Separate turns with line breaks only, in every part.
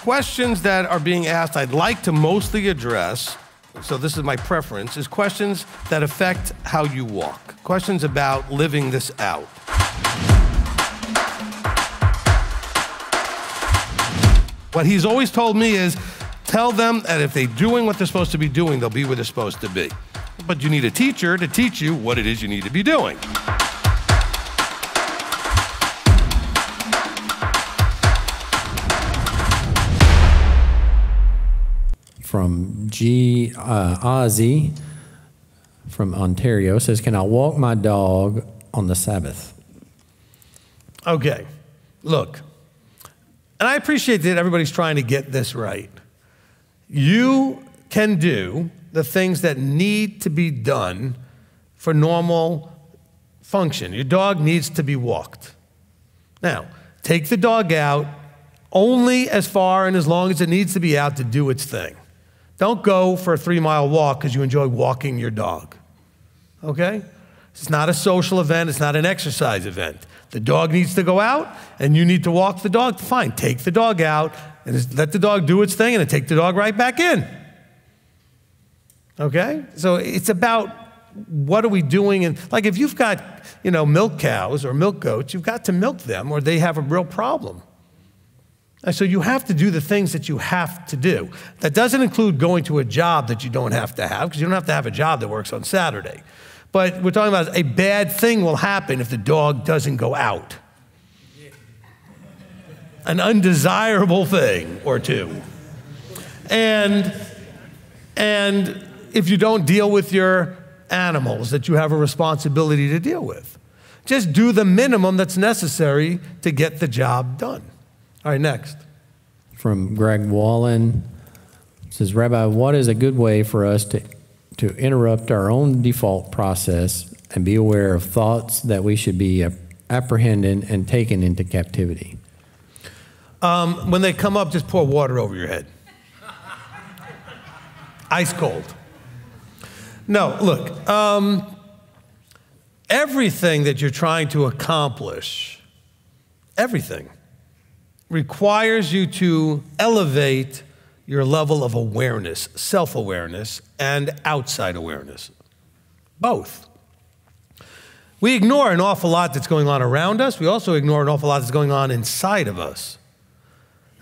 questions that are being asked, I'd like to mostly address, so this is my preference, is questions that affect how you walk. Questions about living this out. What he's always told me is, tell them that if they're doing what they're supposed to be doing, they'll be where they're supposed to be. But you need a teacher to teach you what it is you need to be doing.
From G. Ozzy from Ontario says, can I walk my dog on the Sabbath?
Okay, look, and I appreciate that everybody's trying to get this right. You can do the things that need to be done for normal function. Your dog needs to be walked. Now, take the dog out only as far and as long as it needs to be out to do its thing. Don't go for a 3-mile walk because you enjoy walking your dog, okay? It's not a social event. It's not an exercise event. The dog needs to go out and you need to walk the dog. Fine, take the dog out and let the dog do its thing and then take the dog right back in, okay? So it's about what are we doing? And like if you've got, milk cows or milk goats, you've got to milk them or they have a real problem. And so you have to do the things that you have to do. That doesn't include going to a job that you don't have to have, because you don't have to have a job that works on Saturday. But we're talking about a bad thing will happen if the dog doesn't go out. An undesirable thing or two. And if you don't deal with your animals that you have a responsibility to deal with, just do the minimum that's necessary to get the job done. All right, next.
From Greg Wallen, says, Rabbi, what is a good way for us to interrupt our own default process and be aware of thoughts that we should be apprehending and taken into captivity?
When they come up, just pour water over your head. Ice cold. No, look, everything that you're trying to accomplish, everything, requires you to elevate your level of awareness, self-awareness, and outside awareness. Both. We ignore an awful lot that's going on around us. We also ignore an awful lot that's going on inside of us.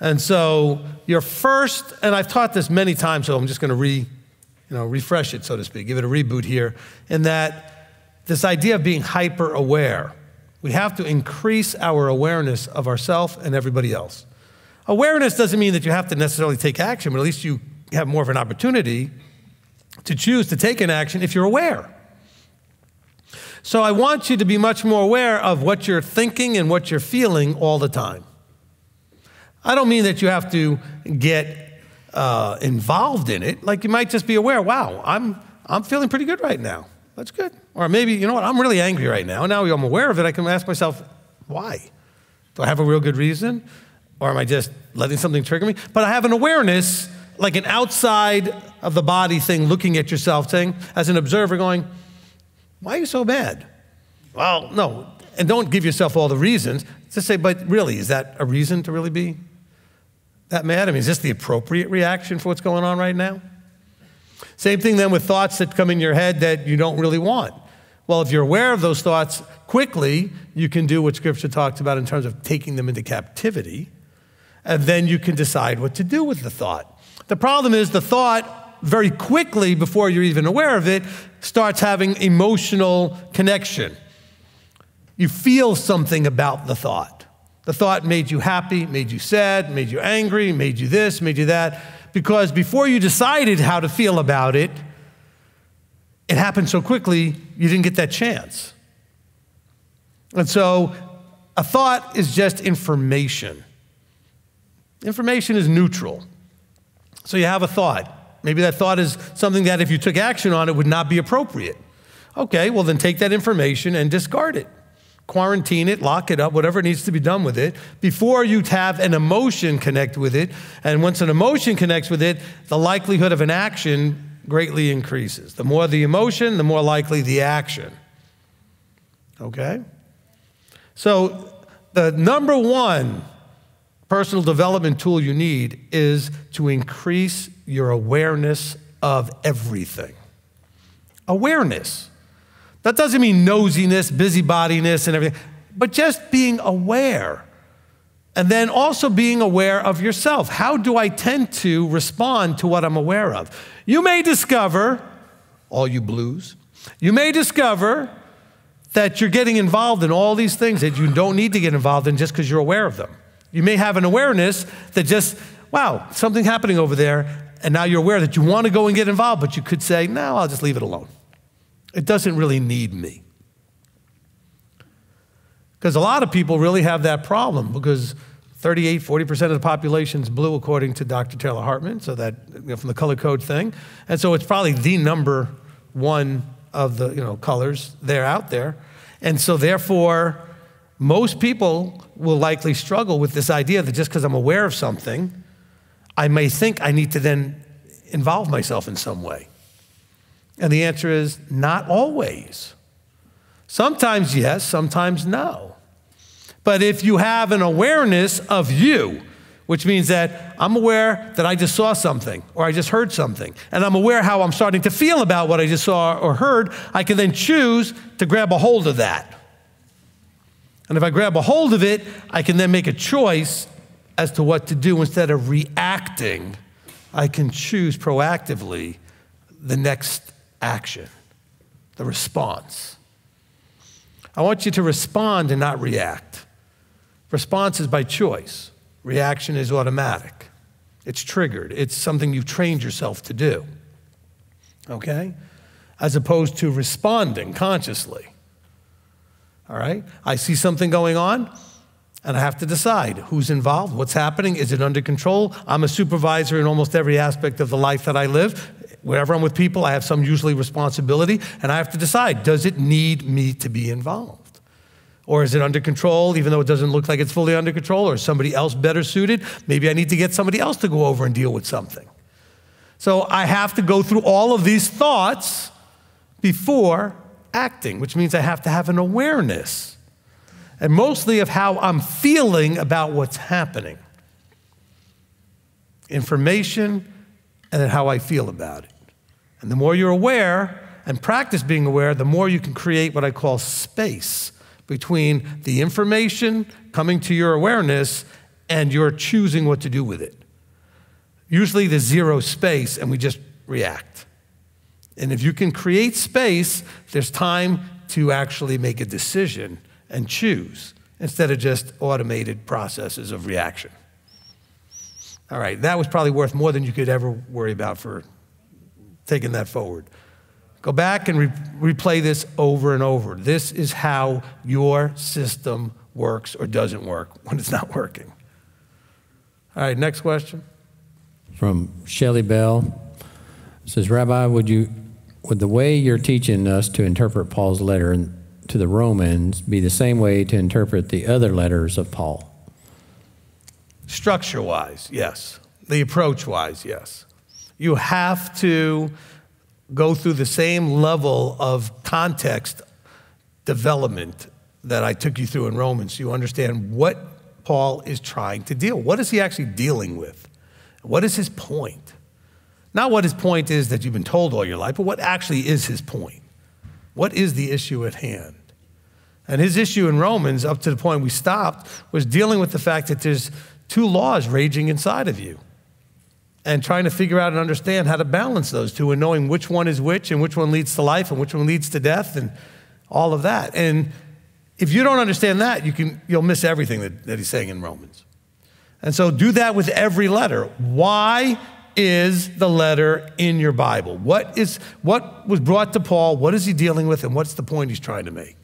And so your first, and I've taught this many times, so I'm just going to refresh it, so to speak, give it a reboot here, in that this idea of being hyper-aware. We have to increase our awareness of ourselves and everybody else. Awareness doesn't mean that you have to necessarily take action, but at least you have more of an opportunity to choose to take an action if you're aware. So I want you to be much more aware of what you're thinking and what you're feeling all the time. I don't mean that you have to get involved in it. Like you might just be aware, wow, I'm feeling pretty good right now. That's good. Or maybe, you know what, I'm really angry right now. Now I'm aware of it, I can ask myself, why? Do I have a real good reason? Or am I just letting something trigger me? But I have an awareness, like an outside of the body thing, looking at yourself, saying, as an observer going, why are you so mad? Well, no. And don't give yourself all the reasons. Just say, but really, is that a reason to really be that mad? I mean, is this the appropriate reaction for what's going on right now? Same thing then with thoughts that come in your head that you don't really want. Well, if you're aware of those thoughts quickly, you can do what Scripture talks about in terms of taking them into captivity, and then you can decide what to do with the thought. The problem is the thought, very quickly, before you're even aware of it, starts having emotional connection. You feel something about the thought. The thought made you happy, made you sad, made you angry, made you this, made you that. Because before you decided how to feel about it, it happened so quickly, you didn't get that chance. And so a thought is just information. Information is neutral. So you have a thought. Maybe that thought is something that if you took action on it would not be appropriate. Okay, well then take that information and discard it. Quarantine it, lock it up, whatever needs to be done with it, before you have an emotion connect with it. And once an emotion connects with it, the likelihood of an action greatly increases. The more the emotion, the more likely the action. Okay? So the number one personal development tool you need is to increase your awareness of everything. Awareness. That doesn't mean nosiness, busybodiness, and everything, but just being aware. And then also being aware of yourself. How do I tend to respond to what I'm aware of? You may discover, all you blues, you may discover that you're getting involved in all these things that you don't need to get involved in just because you're aware of them. You may have an awareness that just, wow, something happening over there, and now you're aware that you want to go and get involved, but you could say, no, I'll just leave it alone. It doesn't really need me. Because a lot of people really have that problem because 40% of the population is blue, according to Dr. Taylor Hartman, so that, from the color code thing. And so it's probably the number one of the colors there out there. And so therefore, most people will likely struggle with this idea that just because I'm aware of something, I may think I need to then involve myself in some way. And the answer is not always. Sometimes yes, sometimes no. But if you have an awareness of you, which means that I'm aware that I just saw something or I just heard something, and I'm aware how I'm starting to feel about what I just saw or heard, I can then choose to grab a hold of that. And if I grab a hold of it, I can then make a choice as to what to do. Instead of reacting, I can choose proactively the next action, the response. I want you to respond and not react. Response is by choice. Reaction is automatic. It's triggered. It's something you've trained yourself to do, okay? As opposed to responding consciously. All right? I see something going on, and I have to decide who's involved, what's happening, is it under control? I'm a supervisor in almost every aspect of the life that I live. Wherever I'm with people, I have some usually responsibility, and I have to decide, does it need me to be involved? Or is it under control, even though it doesn't look like it's fully under control, or is somebody else better suited? Maybe I need to get somebody else to go over and deal with something. So I have to go through all of these thoughts before acting, which means I have to have an awareness, and mostly of how I'm feeling about what's happening. Information, and then how I feel about it. And the more you're aware and practice being aware, the more you can create what I call space between the information coming to your awareness and your choosing what to do with it. Usually there's zero space and we just react. And if you can create space, there's time to actually make a decision and choose instead of just automated processes of reaction. All right, that was probably worth more than you could ever worry about for taking that forward. Go back and replay this over and over. This is how your system works or doesn't work when it's not working. All right, next question.
From Shelley Bell. It says, Rabbi, would the way you're teaching us to interpret Paul's letter to the Romans be the same way to interpret the other letters of Paul?
Structure-wise, yes. The approach-wise, yes. You have to go through the same level of context development that I took you through in Romans. So you understand what Paul is trying to deal with. What is he actually dealing with? What is his point? Not what his point is that you've been told all your life, but what actually is his point? What is the issue at hand? And his issue in Romans, up to the point we stopped, was dealing with the fact that there's two laws raging inside of you and trying to figure out and understand how to balance those two and knowing which one is which and which one leads to life and which one leads to death and all of that. And if you don't understand that, you'll miss everything that he's saying in Romans. And so do that with every letter. Why is the letter in your Bible? What was brought to Paul? What is he dealing with? And what's the point he's trying to make?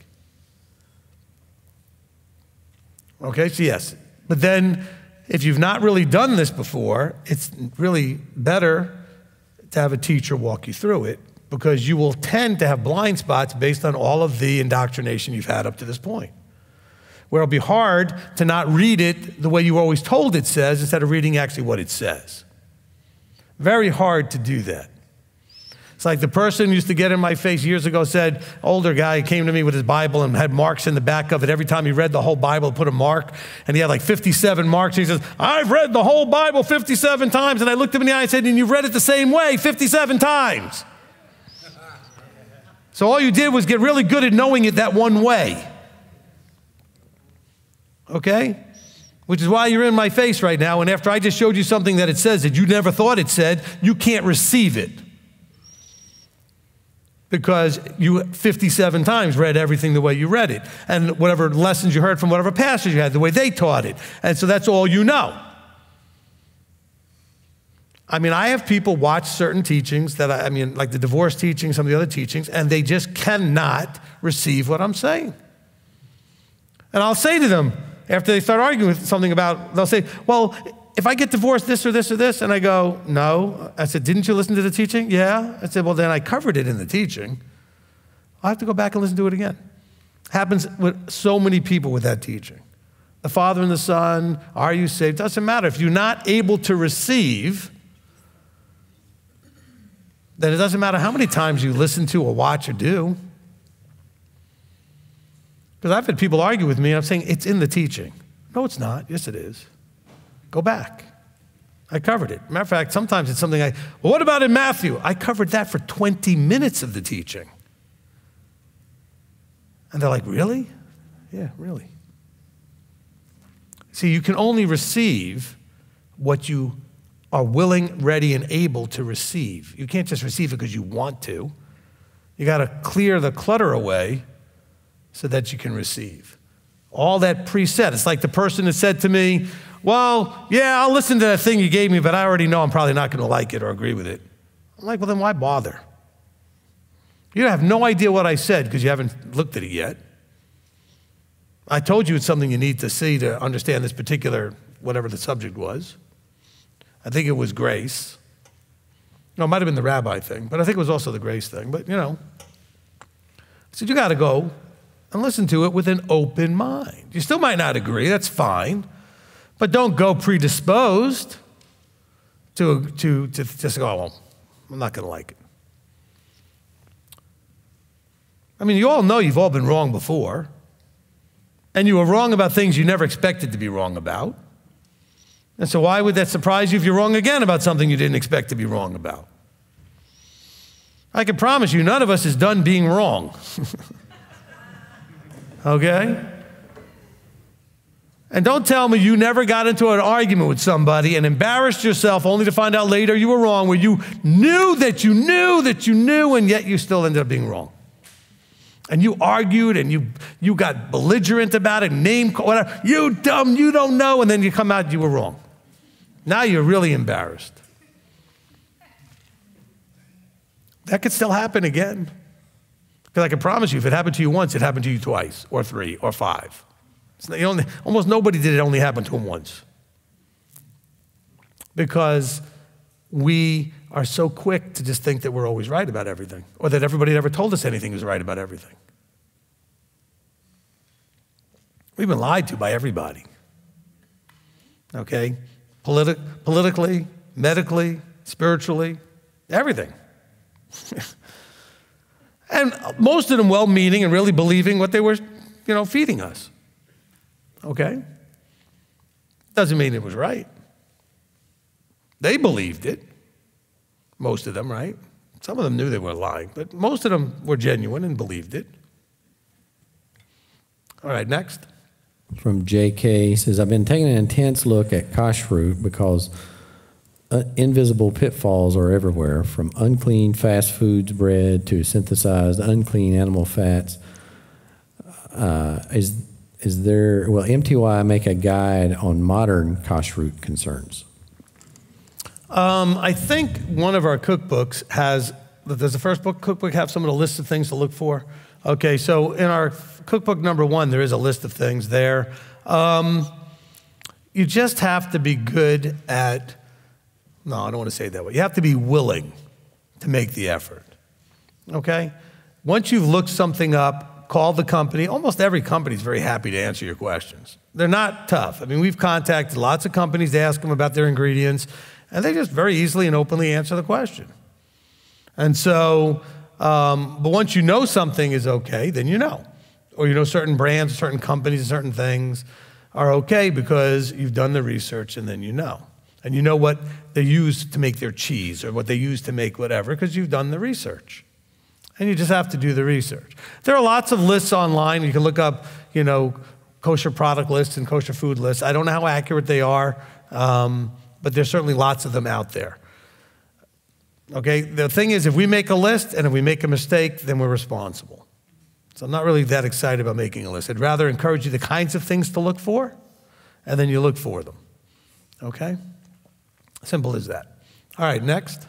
Okay, so yes. But then if you've not really done this before, it's really better to have a teacher walk you through it because you will tend to have blind spots based on all of the indoctrination you've had up to this point. Where it'll be hard to not read it the way you were always told it says instead of reading actually what it says. Very hard to do that. It's like the person who used to get in my face years ago said, older guy came to me with his Bible and had marks in the back of it. Every time he read the whole Bible, put a mark, and he had like 57 marks. He says, I've read the whole Bible 57 times. And I looked him in the eye and said, and you've read it the same way 57 times. So all you did was get really good at knowing it that one way. Okay? Which is why you're in my face right now, and after I just showed you something that it says that you never thought it said, you can't receive it. Because you 57 times read everything the way you read it. And whatever lessons you heard from whatever pastors you had, the way they taught it. And so that's all you know. I mean, I have people watch certain teachings that, like the divorce teaching, some of the other teachings, and they just cannot receive what I'm saying. And I'll say to them, after they start arguing with something about, they'll say, well, if I get divorced, this or this or this, and I go, no. I said, didn't you listen to the teaching? Yeah. I said, well, then I covered it in the teaching. I'll have to go back and listen to it again. Happens with so many people with that teaching. The Father and the Son, are you saved? Doesn't matter. If you're not able to receive, then it doesn't matter how many times you listen to or watch or do. Because I've had people argue with me, and I'm saying, it's in the teaching. No, it's not. Yes, it is. Go back. I covered it. Matter of fact, sometimes it's something well, what about in Matthew? I covered that for 20 minutes of the teaching. And they're like, really? Yeah, really. See, you can only receive what you are willing, ready, and able to receive. You can't just receive it because you want to. You got to clear the clutter away so that you can receive. All that preset. It's like the person that said to me, well, yeah, I'll listen to that thing you gave me, but I already know I'm probably not going to like it or agree with it. I'm like, well, then why bother? You have no idea what I said because you haven't looked at it yet. I told you it's something you need to see to understand this particular, whatever the subject was. I think it was grace. No, it might have been the rabbi thing, but I think it was also the grace thing. But, I said, you got to go and listen to it with an open mind. You still might not agree, that's fine. But don't go predisposed to just go, well, I'm not going to like it. I mean, you all know you've all been wrong before. And you were wrong about things you never expected to be wrong about. And so why would that surprise you if you're wrong again about something you didn't expect to be wrong about? I can promise you, none of us is done being wrong. Okay? And don't tell me you never got into an argument with somebody and embarrassed yourself only to find out later you were wrong, where you knew that you knew that you knew, and yet you still ended up being wrong. And you argued and you got belligerent about it, whatever. You dumb, you don't know, and then you come out you were wrong. Now you're really embarrassed. That could still happen again. Because I can promise you, if it happened to you once, it happened to you twice, or 3, or 5. Almost nobody did it only happen to them once. Because we are so quick to just think that we're always right about everything, or that everybody that ever told us anything was right about everything. We've been lied to by everybody. Okay? Politically, medically, spiritually, everything. And most of them well-meaning and really believing what they were, feeding us. Okay? Doesn't mean it was right. They believed it. Most of them, right? Some of them knew they were lying, but most of them were genuine and believed it. All right, next.
From J.K. He says, I've been taking an intense look at Koshrut because invisible pitfalls are everywhere, from unclean fast foods bread to synthesized unclean animal fats. Is there, will MTY make a guide on modern Koshrut concerns?
I think one of our cookbooks does the first cookbook have some of the list of things to look for? Okay, so in our cookbook number 1, there is a list of things there. You just have to be good at, no, I don't want to say it that way. You have to be willing to make the effort, okay? Once you've looked something up, call the company. Almost every company is very happy to answer your questions. They're not tough. I mean, we've contacted lots of companies to ask them about their ingredients, and they just very easily and openly answer the question. And so, but once you know something is okay, then you know. Or you know certain brands, certain companies, certain things are okay because you've done the research and then you know. And you know what they use to make their cheese or what they use to make whatever because you've done the research. And you just have to do the research. There are lots of lists online. You can look up, kosher product lists and kosher food lists. I don't know how accurate they are, but there's certainly lots of them out there. Okay, the thing is, if we make a list and if we make a mistake, then we're responsible. So I'm not really that excited about making a list. I'd rather encourage you the kinds of things to look for, and then you look for them. Okay? Simple as that. All right, next.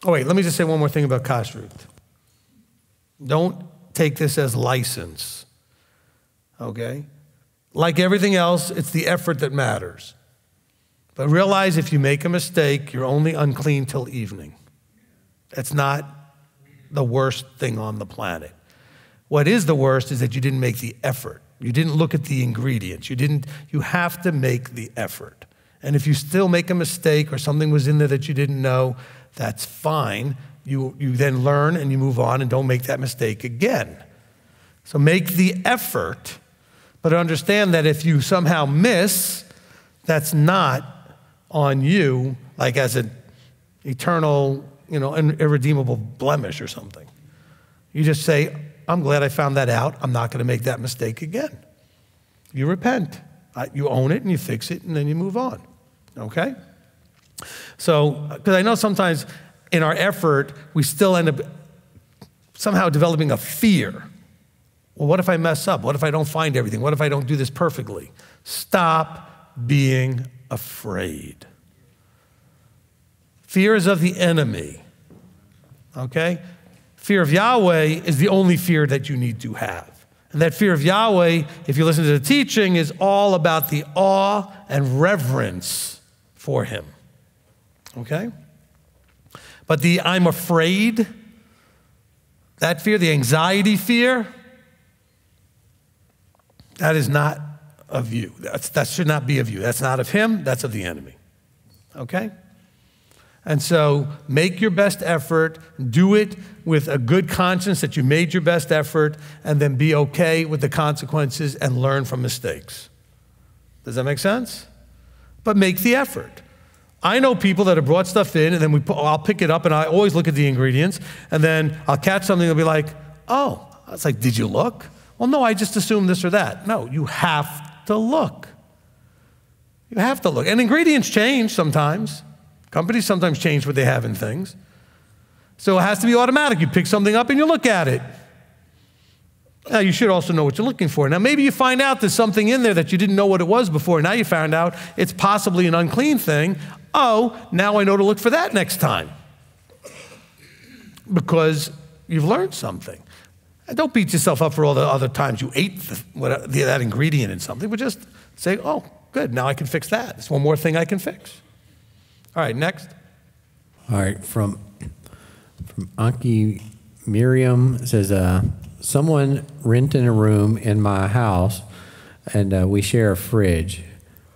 Oh, wait, let me just say one more thing about Koshrut. Don't take this as license, okay? Like everything else, it's the effort that matters. But realize if you make a mistake, you're only unclean till evening. It's not the worst thing on the planet. What is the worst is that you didn't make the effort. You didn't look at the ingredients. You have to make the effort. And if you still make a mistake or something was in there that you didn't know, that's fine. You then learn and you move on and don't make that mistake again. So make the effort, but understand that if you somehow miss, that's not on you, like as an eternal, irredeemable blemish or something. You just say, I'm glad I found that out. I'm not going to make that mistake again. You repent. You own it and you fix it and then you move on. Okay? So, because I know sometimes in our effort, we still end up somehow developing a fear. Well, what if I mess up? What if I don't find everything? What if I don't do this perfectly? Stop being afraid. Fear is of the enemy, okay? Fear of Yahweh is the only fear that you need to have. And that fear of Yahweh, if you listen to the teaching, is all about the awe and reverence for him, okay? But the I'm afraid, that fear, the anxiety fear, that is not of you. That should not be of you. That's not of him, that's of the enemy, okay? And so make your best effort, do it with a good conscience that you made your best effort, and then be okay with the consequences and learn from mistakes. Does that make sense? But make the effort. I know people that have brought stuff in, and then I'll pick it up, and I always look at the ingredients, and then I'll catch something and be like, oh. It's like, did you look? Well, no, I just assumed this or that. No, you have to look. You have to look. And ingredients change sometimes. Companies sometimes change what they have in things. So it has to be automatic. You pick something up and you look at it. Now, you should also know what you're looking for. Now, maybe you find out there's something in there that you didn't know what it was before. Now you found out it's possibly an unclean thing. Oh, now I know to look for that next time. Because you've learned something. And don't beat yourself up for all the other times you ate that ingredient in something, but just say, oh, good, now I can fix that. It's one more thing I can fix. All right, next.
All right, from Anki Miriam says, someone renting a room in my house and we share a fridge.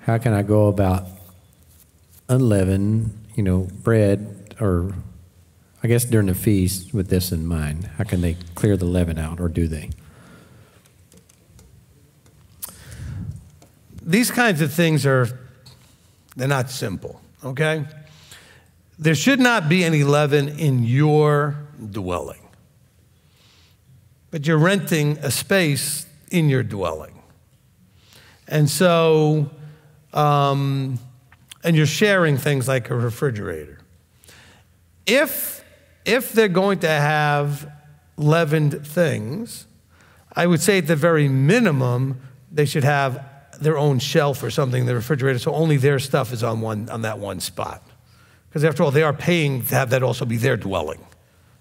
How can I go about unleavened, bread, or I guess during the feast with this in mind? How can they clear the leaven out, or do they?
These kinds of things they're not simple. Okay? There should not be any leaven in your dwelling. But you're renting a space in your dwelling. And so, and you're sharing things like a refrigerator. If they're going to have leavened things, I would say at the very minimum, they should have their own shelf or something in the refrigerator, so only their stuff is on that one spot. Because after all, they are paying to have that also be their dwelling.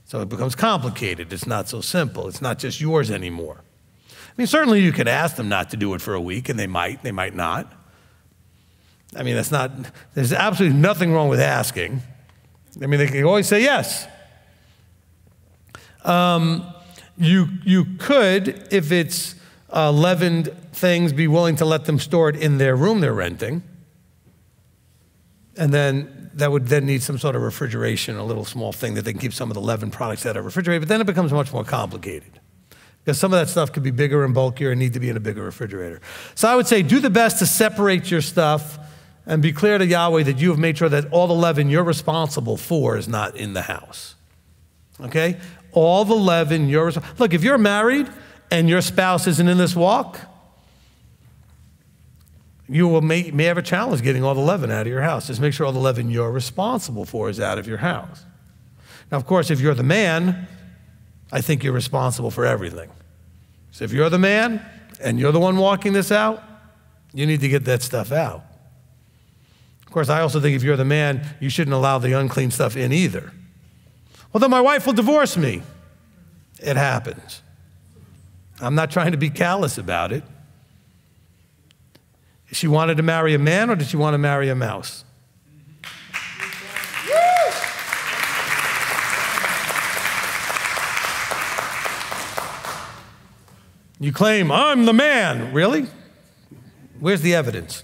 So it becomes complicated. It's not so simple. It's not just yours anymore. I mean, certainly you could ask them not to do it for a week, and they might not. I mean, there's absolutely nothing wrong with asking. I mean, they can always say yes. You could, if it's leavened things, be willing to let them store it in their room they're renting. And then that would then need some sort of refrigeration, a little small thing that they can keep some of the leaven products that are refrigerated, but then it becomes much more complicated. Because some of that stuff could be bigger and bulkier and need to be in a bigger refrigerator. So I would say do the best to separate your stuff and be clear to Yahweh that you have made sure that all the leaven you're responsible for is not in the house. Okay? All the leaven you're responsible. Look, if you're married and your spouse isn't in this walk, you may have a challenge getting all the leaven out of your house. Just make sure all the leaven you're responsible for is out of your house. Now, of course, if you're the man, I think you're responsible for everything. So if you're the man and you're the one walking this out, you need to get that stuff out. Of course, I also think if you're the man, you shouldn't allow the unclean stuff in either. Well, then my wife will divorce me. It happens. I'm not trying to be callous about it. She wanted to marry a man, or did she want to marry a mouse? You claim, I'm the man. Really? Where's the evidence?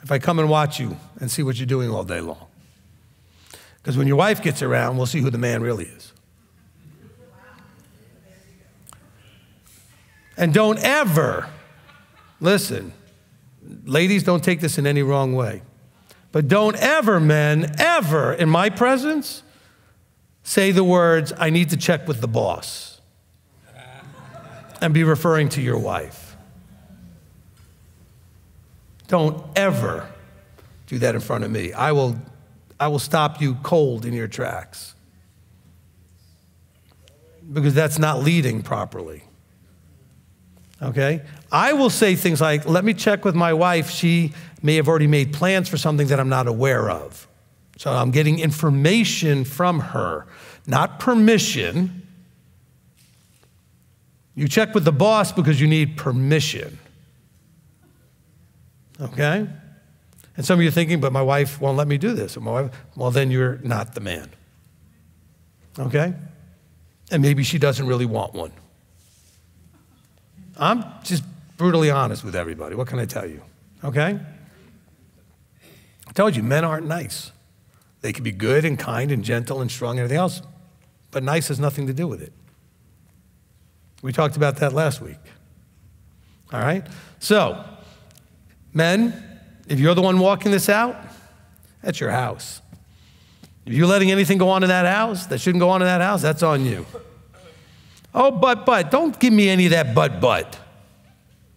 If I come and watch you and see what you're doing all day long. Because when your wife gets around, we'll see who the man really is. And don't ever, listen, ladies, don't take this in any wrong way, but don't ever, men, ever, in my presence, say the words, I need to check with the boss, and be referring to your wife. Don't ever do that in front of me. I will stop you cold in your tracks, because that's not leading properly. Okay? I will say things like, let me check with my wife. She may have already made plans for something that I'm not aware of. So I'm getting information from her, not permission. You check with the boss because you need permission. Okay? And some of you are thinking, but my wife won't let me do this. Well, then you're not the man. Okay? And maybe she doesn't really want one. I'm just brutally honest with everybody. What can I tell you? Okay? I told you, men aren't nice. They can be good and kind and gentle and strong and everything else, but nice has nothing to do with it. We talked about that last week. All right? So, men, if you're the one walking this out, that's your house. If you're letting anything go on in that house that shouldn't go on in that house, that's on you. Oh, but, don't give me any of that but.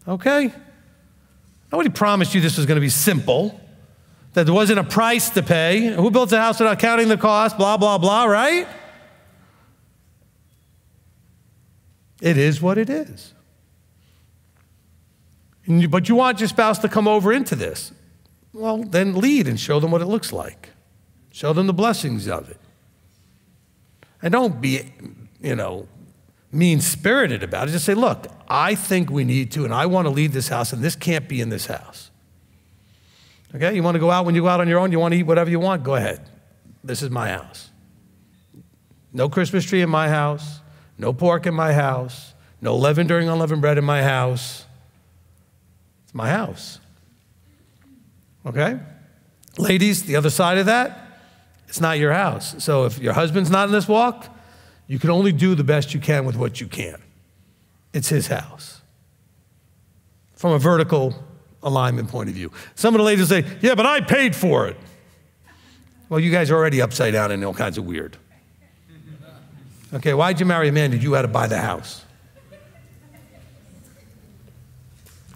Okay? Nobody promised you this was going to be simple, that there wasn't a price to pay. Who built a house without counting the cost, blah, blah, blah, right? It is what it is. But you want your spouse to come over into this. Well, then lead and show them what it looks like. Show them the blessings of it. And don't be, mean-spirited about it. Just say, look, I think we need to, and I want to lead this house, and this can't be in this house. Okay? You want to go out when you go out on your own? You want to eat whatever you want? Go ahead. This is my house. No Christmas tree in my house. No pork in my house. No leaven during unleavened bread in my house. It's my house. Okay? Ladies, the other side of that, it's not your house. So if your husband's not in this walk, you can only do the best you can with what you can. It's his house. From a vertical alignment point of view. Some of the ladies say, yeah, but I paid for it. Well, you guys are already upside down and all kinds of weird. Okay, why'd you marry a man that you had to buy the house?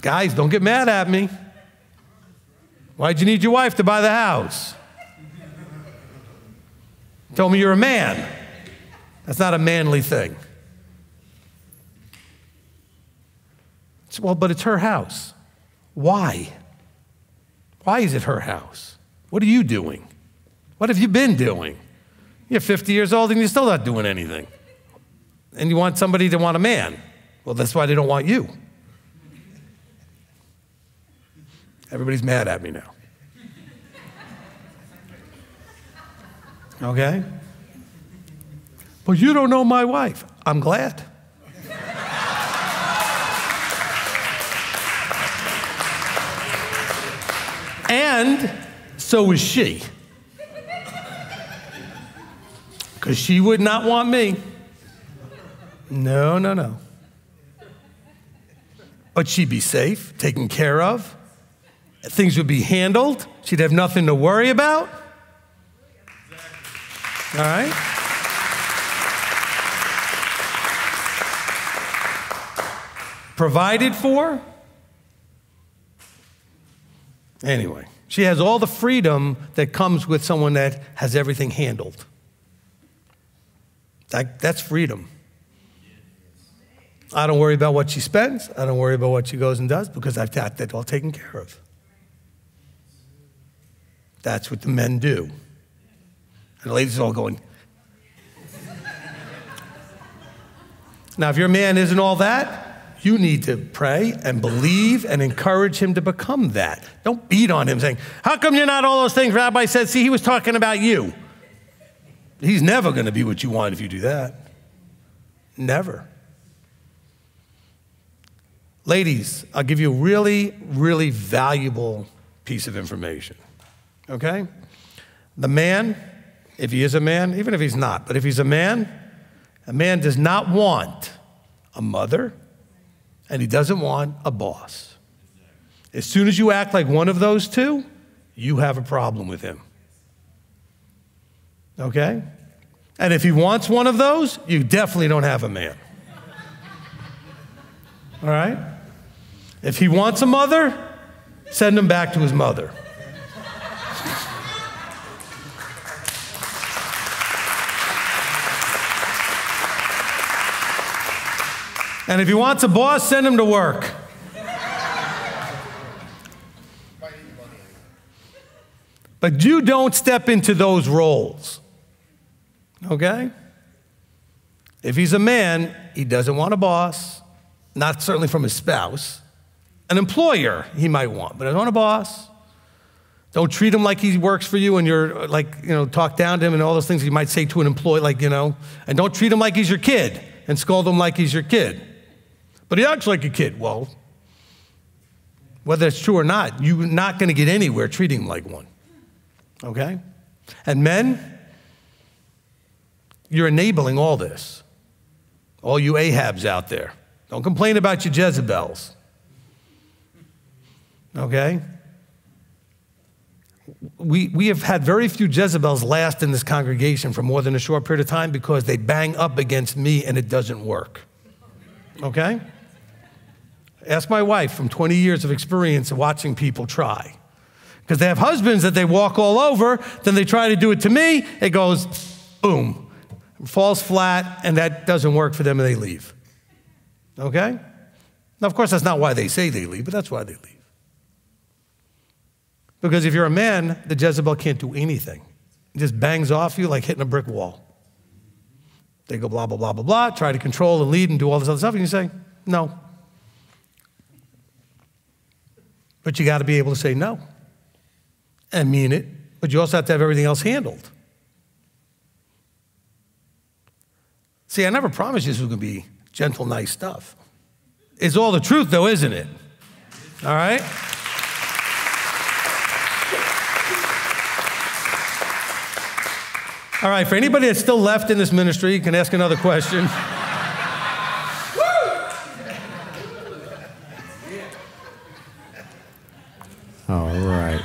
Guys, don't get mad at me. Why'd you need your wife to buy the house? Told me you're a man. That's not a manly thing. Well, but it's her house. Why? Why is it her house? What are you doing? What have you been doing? You're 50 years old and you're still not doing anything. And you want somebody to want a man. Well, that's why they don't want you. Everybody's mad at me now. Okay? But you don't know my wife. I'm glad. And So was she. Because she would not want me. No, no, no. But she'd be safe, taken care of. Things would be handled. She'd have nothing to worry about. All right? Provided for. Anyway, she has all the freedom that comes with someone that has everything handled. That's freedom. I don't worry about what she spends. I don't worry about what she goes and does because I've got that all taken care of. That's what the men do. And the ladies are all going. Now, if your man isn't all that, you need to pray and believe and encourage him to become that. Don't beat on him saying, how come you're not all those things? Rabbi said, see, he was talking about you. He's never going to be what you want if you do that. Never. Ladies, I'll give you a really, really valuable piece of information, okay? The man, if he is a man, even if he's not, but if he's a man does not want a mother, and he doesn't want a boss. As soon as you act like one of those two, you have a problem with him. Okay? And if he wants one of those, you definitely don't have a man. All right? If he wants a mother, send him back to his mother. And if he wants a boss, send him to work. But you don't step into those roles. Okay? If he's a man, he doesn't want a boss, not certainly from his spouse. An employer he might want, but I don't want a boss. Don't treat him like he works for you and you're like, talk down to him and all those things you might say to an employee, and don't treat him like he's your kid and scold him like he's your kid. But he acts like a kid. Well, whether it's true or not, you're not going to get anywhere treating him like one. Okay? And men, you're enabling all this. All you Ahabs out there. Don't complain about your Jezebels. Okay? We have had very few Jezebels last in this congregation for more than a short period of time because they bang up against me and it doesn't work. Okay? Ask my wife from 20 years of experience of watching people try. Because they have husbands that they walk all over, then they try to do it to me, it goes, boom, falls flat, and that doesn't work for them and they leave. Okay? Now, of course, that's not why they say they leave, but that's why they leave. Because if you're a man, the Jezebel can't do anything. It just bangs off you like hitting a brick wall. They go blah, blah, blah, blah, blah, try to control and lead and do all this other stuff, and you say, no. But you got to be able to say no and mean it, but you also have to have everything else handled. See, I never promised you this was going to be gentle, nice stuff. It's all the truth, though, isn't it? All right? All right, for anybody that's still left in this ministry, you can ask another question.
All right.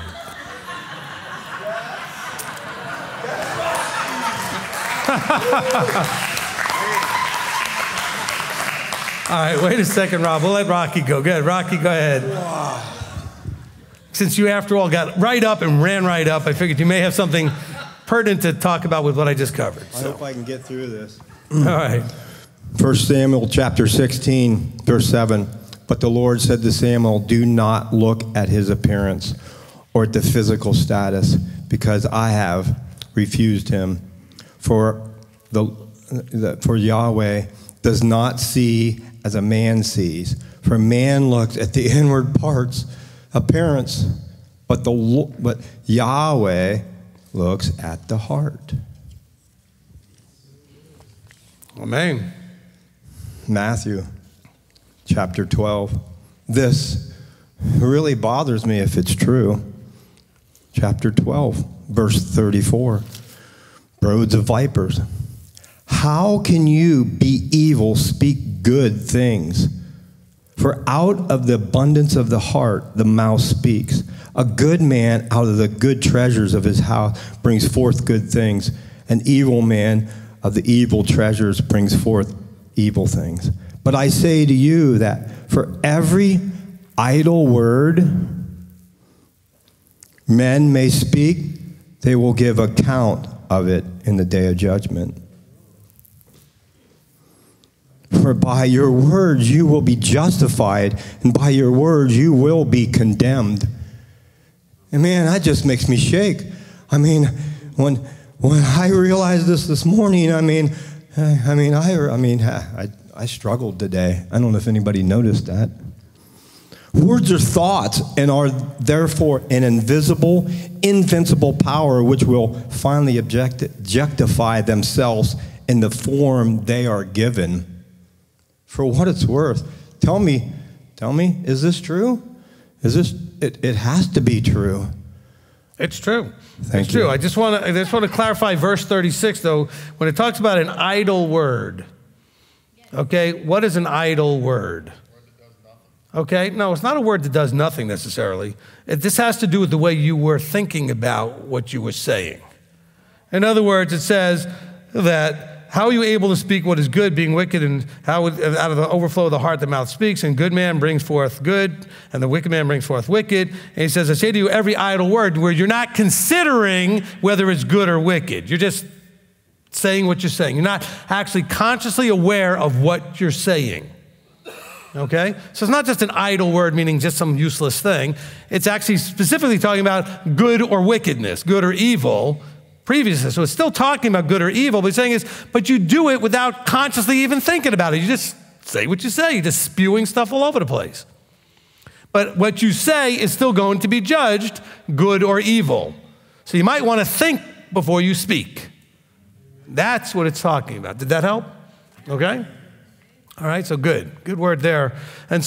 All right, wait a second, Rob. We'll let Rocky go. Go ahead, Rocky, go ahead. Since you, after all, got right up and ran right up, I figured you may have something pertinent to talk about with what I just covered.
I hope I can get through this.
All right.
1 Samuel chapter 16, verse 7. But the Lord said to Samuel, do not look at his appearance or at the physical status, because I have refused him. For Yahweh does not see as a man sees. For man looks at the inward parts, appearance, but Yahweh looks at the heart.
Amen.
Matthew chapter 12. This really bothers me if it's true. chapter 12, verse 34. Broods of vipers. How can you be evil speak good things? For out of the abundance of the heart, the mouth speaks. A good man out of the good treasures of his house brings forth good things. An evil man of the evil treasures brings forth evil things. But I say to you that for every idle word men may speak, they will give account of it in the day of judgment. For by your words you will be justified, and by your words you will be condemned. And man, that just makes me shake. I mean, when I realized this morning, I struggled today. I don't know if anybody noticed that. Words are thoughts and are therefore an invisible, invincible power which will finally objectify themselves in the form they are given. For what it's worth, tell me, is this true? It has to be true.
It's true.
Thank
it's
you.
true. I just want to clarify verse 36 though, when it talks about an idle word. Okay, what is an idle word? Okay, no, it's not a word that does nothing necessarily. This has to do with the way you were thinking about what you were saying. In other words, it says that how are you able to speak what is good, being wicked, and how out of the overflow of the heart the mouth speaks, and good man brings forth good, and the wicked man brings forth wicked. And he says, I say to you, every idle word where you're not considering whether it's good or wicked. You're just saying what you're saying. You're not actually consciously aware of what you're saying. Okay? So it's not just an idle word, meaning just some useless thing. It's actually specifically talking about good or wickedness, good or evil, previously. So it's still talking about good or evil, but it's saying but you do it without consciously even thinking about it. You just say what you say. You're just spewing stuff all over the place. But what you say is still going to be judged good or evil. So you might want to think before you speak. That's what it's talking about. Did that help? Okay? All right, so good. Good word there. And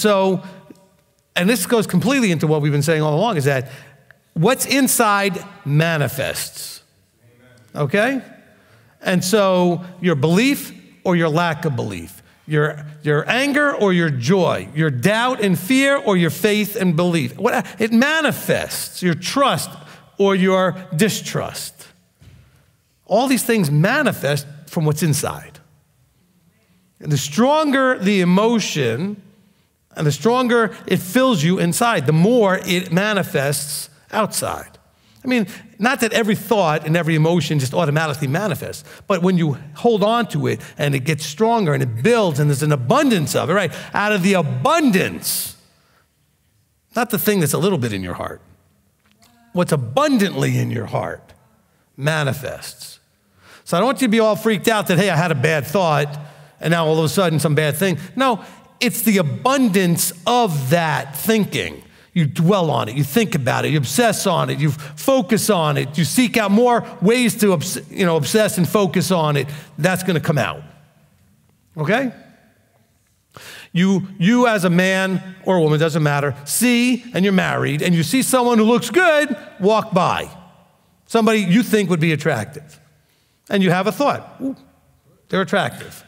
this goes completely into what we've been saying all along, is that what's inside manifests. Okay? And so your belief or your lack of belief, your anger or your joy, your doubt and fear or your faith and belief. It manifests your trust or your distrust. All these things manifest from what's inside. And the stronger the emotion and the stronger it fills you inside, the more it manifests outside. I mean, not that every thought and every emotion just automatically manifests, but when you hold on to it and it gets stronger and it builds and there's an abundance of it, right? Out of the abundance, not the thing that's a little bit in your heart, what's abundantly in your heart manifests. So I don't want you to be all freaked out that, hey, I had a bad thought and now all of a sudden some bad thing. No, it's the abundance of that thinking. You dwell on it, you think about it, you obsess on it, you focus on it, you seek out more ways to obsess and focus on it. That's going to come out. Okay? You as a man or a woman, doesn't matter, see, and you're married, and you see someone who looks good walk by. Somebody you think would be attractive. And you have a thought, ooh, they're attractive.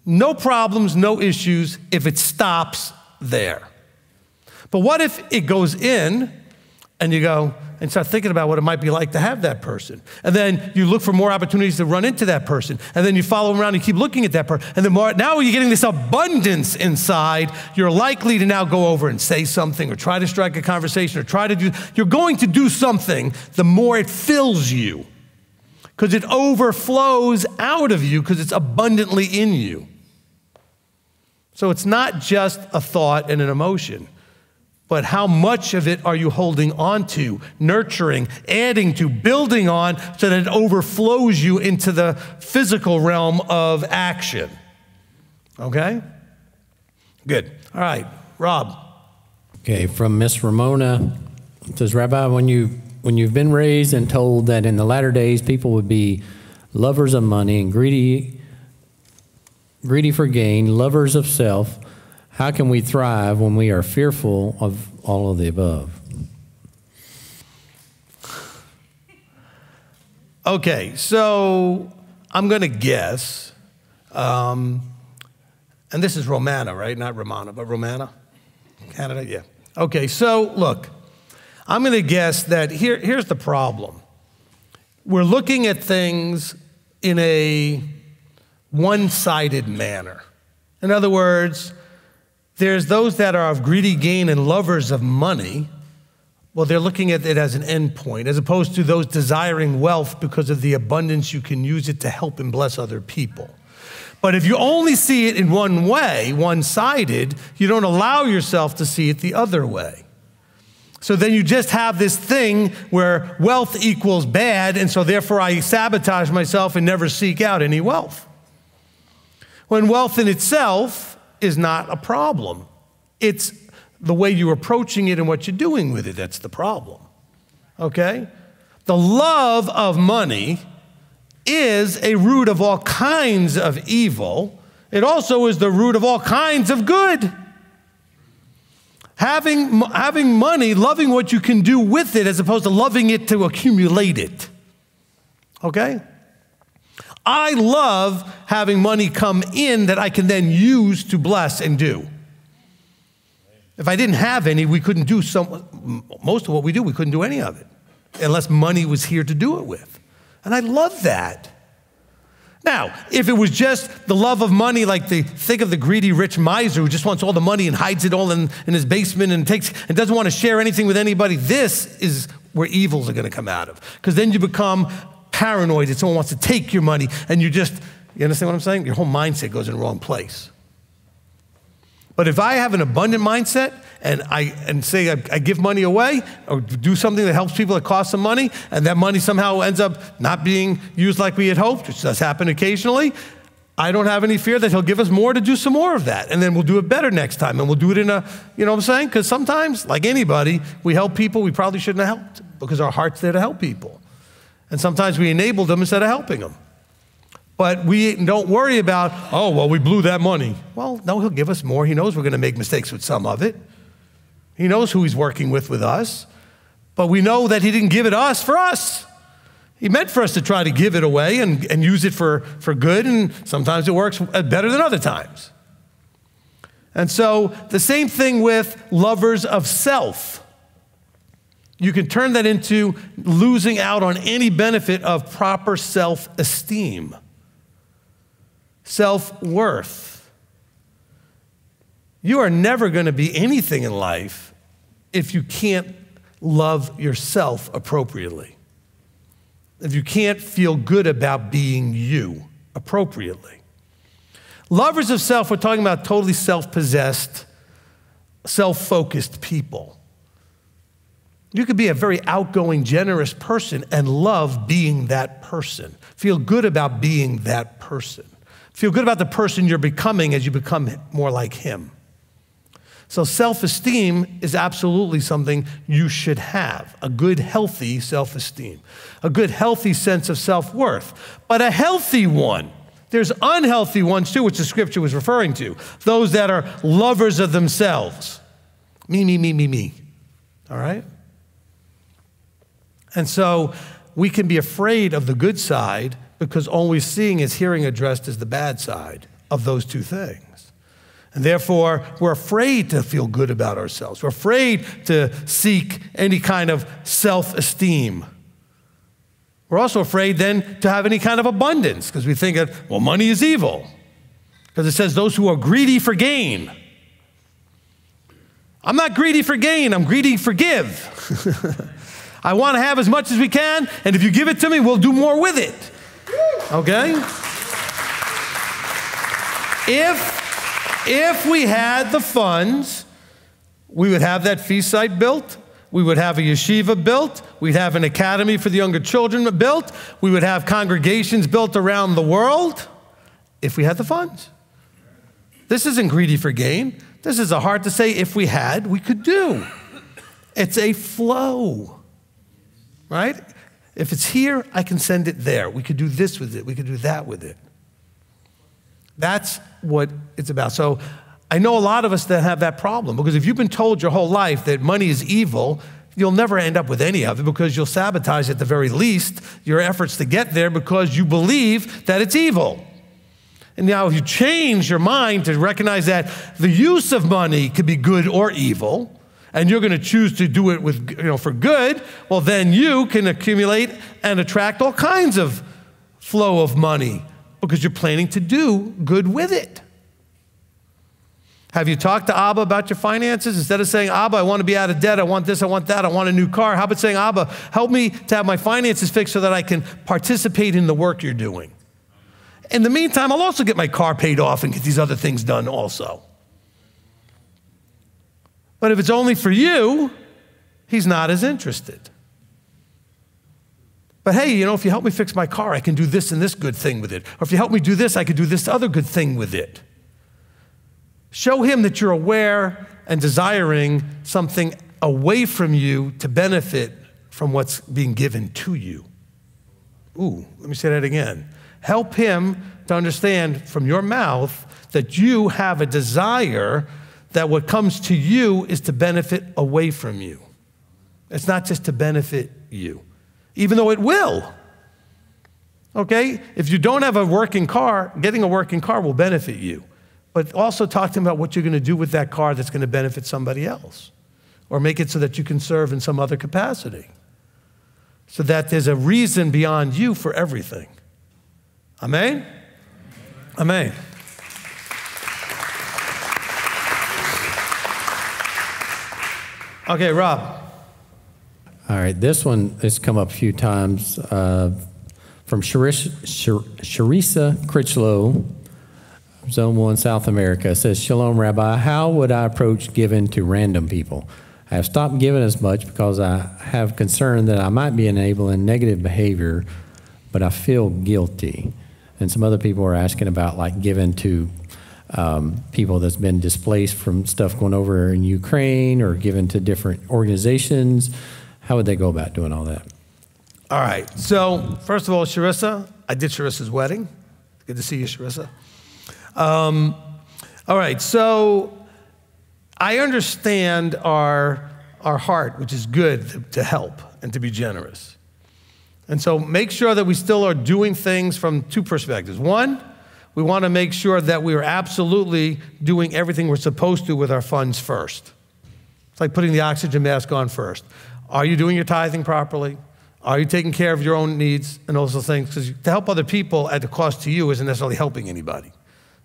No problems, no issues if it stops there. But what if it goes in and you go and start thinking about what it might be like to have that person? And then you look for more opportunities to run into that person. And then you follow around and keep looking at that person. And now you're getting this abundance inside. You're likely to now go over and say something or try to strike a conversation or you're going to do something the more it fills you. Because it overflows out of you because it's abundantly in you. So it's not just a thought and an emotion. But how much of it are you holding on to, nurturing, adding to, building on so that it overflows you into the physical realm of action? Okay? Good. All right. Rob.
Okay, from Miss Ramona. It says, Rabbi, when you've been raised and told that in the latter days people would be lovers of money and greedy for gain, lovers of self, how can we thrive when we are fearful of all of the above?
Okay, so I'm going to guess, and this is Romana, right? Not Romana, but Romana? Canada, yeah. Okay, so look, I'm going to guess that here's the problem. We're looking at things in a one-sided manner. In other words, there's those that are of greedy gain and lovers of money. Well, they're looking at it as an end point, as opposed to those desiring wealth because of the abundance you can use it to help and bless other people. But if you only see it in one way, one-sided, you don't allow yourself to see it the other way. So then you just have this thing where wealth equals bad, and so therefore I sabotage myself and never seek out any wealth. When wealth in itself is not a problem. It's the way you're approaching it and what you're doing with it that's the problem, okay? The love of money is a root of all kinds of evil. It also is the root of all kinds of good. Having money, loving what you can do with it as opposed to loving it to accumulate it, okay? I love having money come in that I can then use to bless and do. If I didn't have any, we couldn't do most of what we do, we couldn't do any of it unless money was here to do it with. And I love that. Now, if it was just the love of money, like think of the greedy rich miser who just wants all the money and hides it all in his basement and doesn't want to share anything with anybody, this is where evils are going to come out of. Because then you become paranoid that someone wants to take your money and you understand what I'm saying? Your whole mindset goes in the wrong place. But if I have an abundant mindset and say I give money away or do something that helps people that costs some money and that money somehow ends up not being used like we had hoped, which does happen occasionally, I don't have any fear that he'll give us more to do some more of that. And then we'll do it better next time. And we'll do it in a, you know what I'm saying? Because sometimes, like anybody, we help people we probably shouldn't have helped because our heart's there to help people. And sometimes we enable them instead of helping them. But we don't worry about, oh, well, we blew that money. Well, no, he'll give us more. He knows we're going to make mistakes with some of it. He knows who he's working with us. But we know that he didn't give it us for us. He meant for us to try to give it away and use it for good, and sometimes it works better than other times. And so the same thing with lovers of self. You can turn that into losing out on any benefit of proper self-esteem. Self-worth. You are never going to be anything in life if you can't love yourself appropriately. If you can't feel good about being you appropriately. Lovers of self, we're talking about totally self-possessed, self-focused people. You could be a very outgoing, generous person and love being that person. Feel good about being that person. Feel good about the person you're becoming as you become more like him. So self-esteem is absolutely something you should have, a good, healthy self-esteem, a good, healthy sense of self-worth, but a healthy one. There's unhealthy ones too, which the scripture was referring to, those that are lovers of themselves. Me, me, me, me, me, all right? And so we can be afraid of the good side because all we're seeing is hearing addressed as the bad side of those two things. And therefore, we're afraid to feel good about ourselves. We're afraid to seek any kind of self-esteem. We're also afraid then to have any kind of abundance because we think that, well, money is evil. Because it says those who are greedy for gain. I'm not greedy for gain, I'm greedy for give. I want to have as much as we can, and if you give it to me, we'll do more with it. Okay? If we had the funds, we would have that feast site built. We would have a yeshiva built. We'd have an academy for the younger children built. We would have congregations built around the world if we had the funds. This isn't greedy for gain. This is hard to say if we had, we could do. It's a flow, right? If it's here, I can send it there. We could do this with it. We could do that with it. That's what it's about. So I know a lot of us that have that problem because if you've been told your whole life that money is evil, you'll never end up with any of it because you'll sabotage at the very least your efforts to get there because you believe that it's evil. And now if you change your mind to recognize that the use of money could be good or evil, and you're going to choose to do it with, for good, well, then you can accumulate and attract all kinds of flow of money because you're planning to do good with it. Have you talked to Abba about your finances? Instead of saying, Abba, I want to be out of debt, I want this, I want that, I want a new car, how about saying, Abba, help me to have my finances fixed so that I can participate in the work you're doing. In the meantime, I'll also get my car paid off and get these other things done also. But if it's only for you, he's not as interested. But hey, if you help me fix my car, I can do this and this good thing with it. Or if you help me do this, I can do this other good thing with it. Show him that you're aware and desiring something away from you to benefit from what's being given to you. Ooh, let me say that again. Help him to understand from your mouth that you have a desire that what comes to you is to benefit away from you. It's not just to benefit you, even though it will. Okay? If you don't have a working car, getting a working car will benefit you. But also talk to him about what you're going to do with that car that's going to benefit somebody else. Or make it so that you can serve in some other capacity. So that there's a reason beyond you for everything. Amen? Amen. Okay, Rob.
All right, this one has come up a few times from Sharissa Critchlow, Zone 1, South America. It says, Shalom, Rabbi. How would I approach giving to random people? I have stopped giving as much because I have concern that I might be enabling negative behavior, but I feel guilty. And some other people are asking about like giving to people that's been displaced from stuff going over in Ukraine or given to different organizations. How would they go about doing all that?
All right. So first of all, Sharissa, I did Sharissa's wedding. Good to see you, Sharissa. All right. So I understand our heart, which is good to help and to be generous. And so make sure that we still are doing things from two perspectives. One, we want to make sure that we are absolutely doing everything we're supposed to with our funds first. It's like putting the oxygen mask on first. Are you doing your tithing properly? Are you taking care of your own needs and those things? Because to help other people at the cost to you isn't necessarily helping anybody,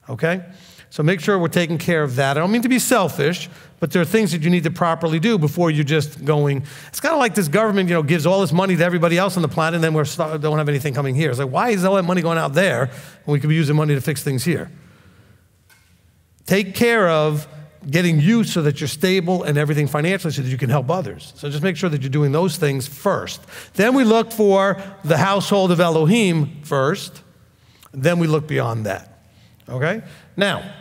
okay? So make sure we're taking care of that. I don't mean to be selfish, but there are things that you need to properly do before you're just going. It's kind of like this government, gives all this money to everybody else on the planet, and then we don't have anything coming here. It's like, why is all that money going out there when we could be using money to fix things here? Take care of getting you so that you're stable and everything financially so that you can help others. So just make sure that you're doing those things first. Then we look for the household of Elohim first. Then we look beyond that, okay? Now,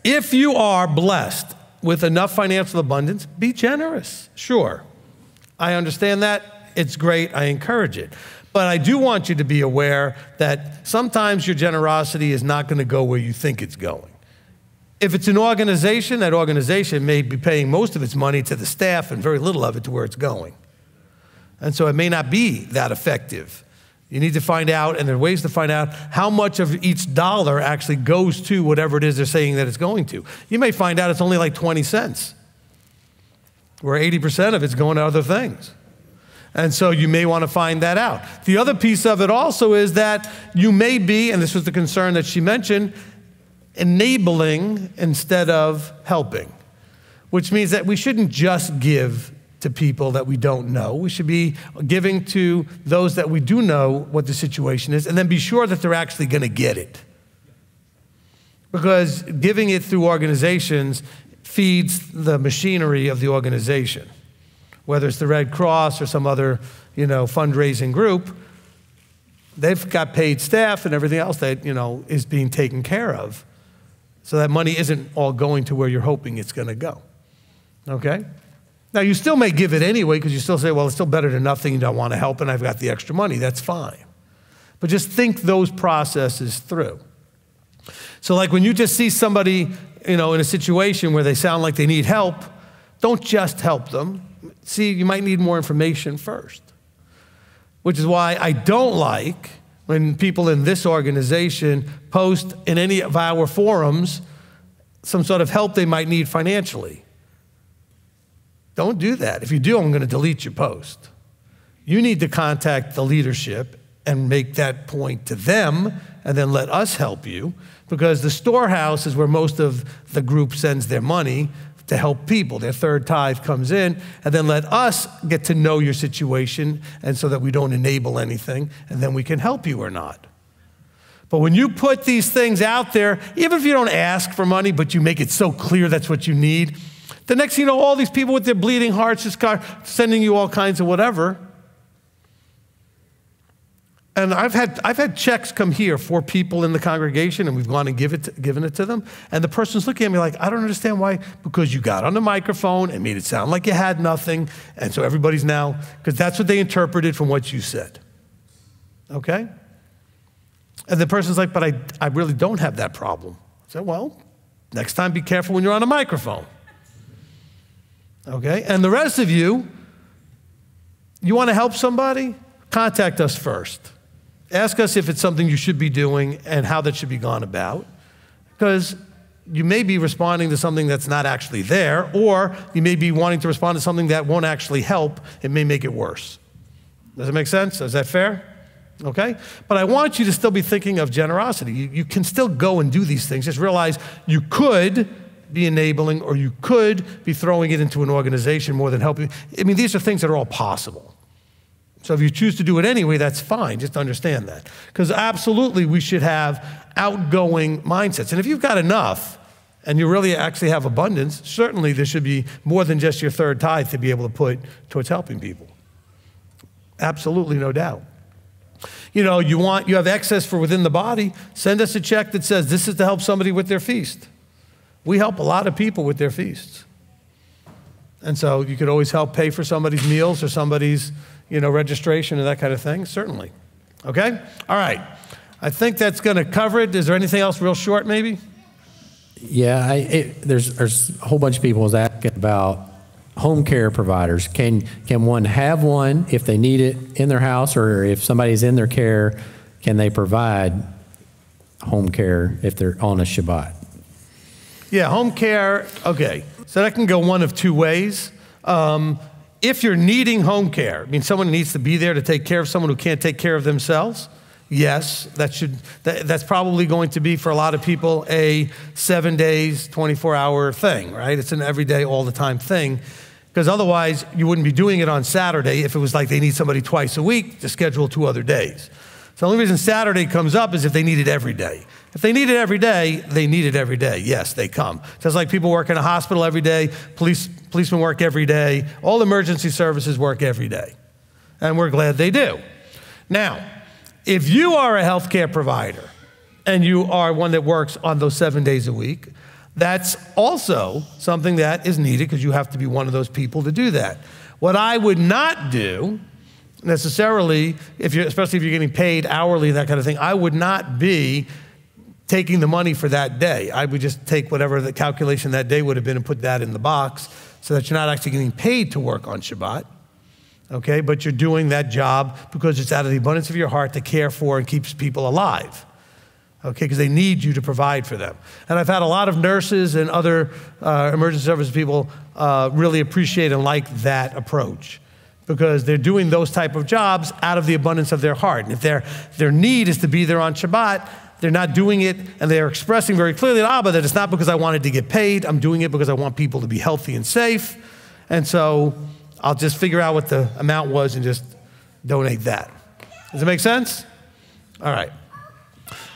if you are blessed with enough financial abundance, be generous. Sure, I understand that. It's great. I encourage it. But I do want you to be aware that sometimes your generosity is not going to go where you think it's going. If it's an organization, that organization may be paying most of its money to the staff and very little of it to where it's going. And so it may not be that effective. You need to find out, and there are ways to find out how much of each dollar actually goes to whatever it is they're saying that it's going to. You may find out it's only like 20 cents, where 80% of it's going to other things. And so you may want to find that out. The other piece of it also is that you may be, and this was the concern that she mentioned, enabling instead of helping, which means that we shouldn't just give to people that we don't know. We should be giving to those that we do know what the situation is, and then be sure that they're actually going to get it. Because giving it through organizations feeds the machinery of the organization, whether it's the Red Cross or some other, fundraising group. They've got paid staff and everything else that, is being taken care of. So that money isn't all going to where you're hoping it's going to go, okay? Now, you still may give it anyway because you still say, well, it's still better than nothing. You don't want to help, and I've got the extra money. That's fine. But just think those processes through. So like when you just see somebody, in a situation where they sound like they need help, don't just help them. see, you might need more information first. Which is why I don't like when people in this organization post in any of our forums some sort of help they might need financially. Don't do that. If you do, I'm going to delete your post. You need to contact the leadership and make that point to them, and then let us help you, because the storehouse is where most of the group sends their money to help people. Their third tithe comes in, and then let us get to know your situation, and so that we don't enable anything, and then we can help you or not. But when you put these things out there, even if you don't ask for money, but you make it so clear that's what you need, the next thing you know, all these people with their bleeding hearts just start sending you all kinds of whatever. And I've had checks come here for people in the congregation, and we've gone and given it to them. And the person's looking at me like, I don't understand why. Because you got on the microphone and made it sound like you had nothing. And so everybody's now, because that's what they interpreted from what you said. Okay? And the person's like, but I really don't have that problem. I said, well, next time be careful when you're on a microphone. Okay? And the rest of you want to help somebody? Contact us first. Ask us if it's something you should be doing and how that should be gone about, because you may be responding to something that's not actually there, or you may be wanting to respond to something that won't actually help. It may make it worse. Does it make sense? Is that fair? Okay? But I want you to still be thinking of generosity. You can still go and do these things. Just realize you could be enabling, or you could be throwing it into an organization more than helping. I mean, these are things that are all possible. So if you choose to do it anyway, that's fine. Just understand that. Because absolutely we should have outgoing mindsets. And if you've got enough and you really actually have abundance, certainly there should be more than just your third tithe to be able to put towards helping people. Absolutely, no doubt. You know, you have excess for within the body, send us a check that says this is to help somebody with their feast. We help a lot of people with their feasts. And so you could always help pay for somebody's meals or somebody's registration and that kind of thing, certainly. Okay? All right. I think that's going to cover it. Is there anything else real short, maybe?
Yeah, there's a whole bunch of people was asking about home care providers. Can one have one if they need it in their house, or if somebody's in their care, can they provide home care if they're on a Shabbat?
Yeah, home care, okay. So that can go one of two ways. If you're needing home care, I mean, someone needs to be there to take care of someone who can't take care of themselves, yes, that's probably going to be, for a lot of people, a 7 days, 24-hour thing, right? It's an everyday, all the time thing, because otherwise you wouldn't be doing it on Saturday if it was like they need somebody twice a week to schedule 2 other days. So the only reason Saturday comes up is if they need it every day. If they need it every day, they need it every day. Yes, they come. Just like people work in a hospital every day, policemen work every day, all emergency services work every day. And we're glad they do. Now, if you are a healthcare provider and you are one that works on those 7 days a week, that's also something that is needed, because you have to be one of those people to do that. What I would not do necessarily, especially if you're getting paid hourly, that kind of thing, I would not be taking the money for that day. I would just take whatever the calculation that day would have been and put that in the box, so that you're not actually getting paid to work on Shabbat, okay? But you're doing that job because it's out of the abundance of your heart to care for and keeps people alive, okay? Because they need you to provide for them. And I've had a lot of nurses and other emergency service people really appreciate and like that approach, because they're doing those type of jobs out of the abundance of their heart. And if their need is to be there on Shabbat, they're not doing it, and they're expressing very clearly to Abba that it's not because I wanted to get paid. I'm doing it because I want people to be healthy and safe. And so I'll just figure out what the amount was and just donate that. Does it make sense? All right.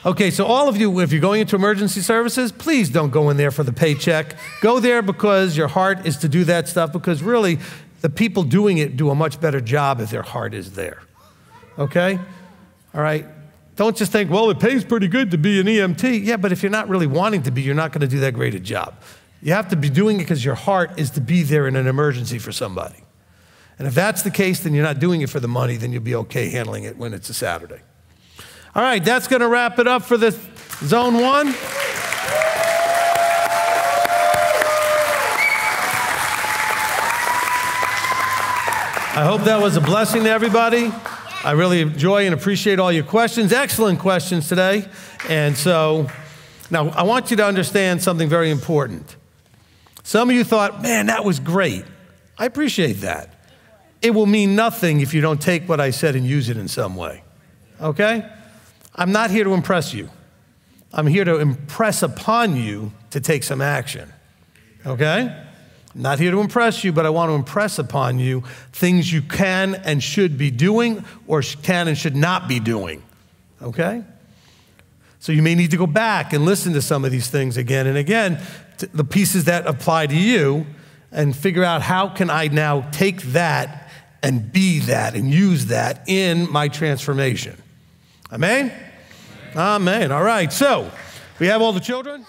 Okay, so all of you, if you're going into emergency services, please don't go in there for the paycheck. Go there because your heart is to do that stuff, because really the people doing it do a much better job if their heart is there. Okay? All right? Don't just think, well, it pays pretty good to be an EMT. Yeah, but if you're not really wanting to be, you're not going to do that great a job. You have to be doing it because your heart is to be there in an emergency for somebody. And if that's the case, then you're not doing it for the money, then you'll be okay handling it when it's a Saturday. All right, that's going to wrap it up for the Zone 1. I hope that was a blessing to everybody. I really enjoy and appreciate all your questions. Excellent questions today. And so now I want you to understand something very important. Some of you thought, man, that was great. I appreciate that. It will mean nothing if you don't take what I said and use it in some way. Okay? I'm not here to impress you. I'm here to impress upon you to take some action. Okay? I'm not here to impress you, but I want to impress upon you things you can and should be doing or can and should not be doing. Okay? So you may need to go back and listen to some of these things again and again, the pieces that apply to you, and figure out how can I now take that and be that and use that in my transformation. Amen? Amen. All right, so we have all the children?